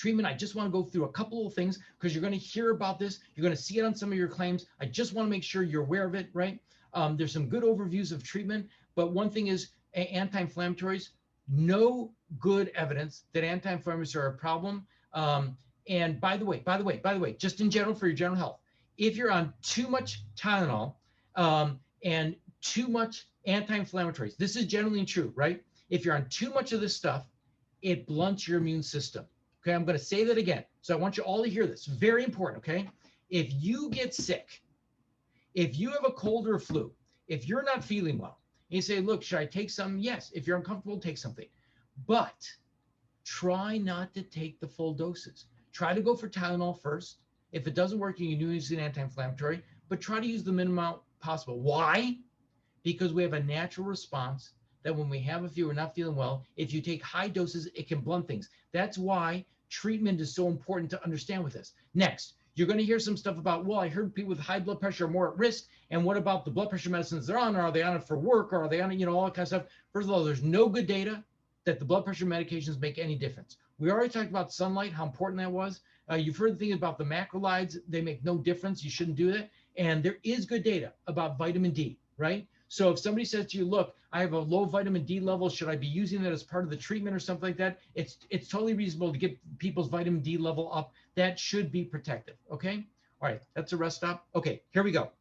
treatment, I just want to go through a couple of things because you're going to hear about this. You're going to see it on some of your claims. I just want to make sure you're aware of it, right? There's some good overviews of treatment, but one thing is anti-inflammatories, no good evidence that anti-inflammatories are a problem. And by the way, just in general for your general health, if you're on too much Tylenol and too much anti-inflammatories, this is generally true, right? If you're on too much of this stuff, it blunts your immune system. Okay, I'm going to say that again. So I want you all to hear this. Very important, okay? If you get sick, if you have a cold or a flu, if you're not feeling well, and you say, look, should I take some? Yes. If you're uncomfortable, take something. But try not to take the full doses. Try to go for Tylenol first. If it doesn't work, you can use an anti-inflammatory, but try to use the minimum amount possible. Why? Because we have a natural response that when we have a fever, we're not feeling well, if you take high doses, it can blunt things. That's why treatment is so important to understand with this. Next, you're going to hear some stuff about, well, I heard people with high blood pressure are more at risk. And what about the blood pressure medicines they're on? Are they on it for work? Or are they on it, all that kind of stuff? First of all, there's no good data that the blood pressure medications make any difference. We already talked about sunlight, how important that was. You've heard the thing about the macrolides. They make no difference. You shouldn't do that. And there is good data about vitamin D, right? So if somebody says to you, look, I have a low vitamin D level, should I be using that as part of the treatment or something like that? It's totally reasonable to get people's vitamin D level up. That should be protective, okay? All right, that's a rest stop. Okay, here we go.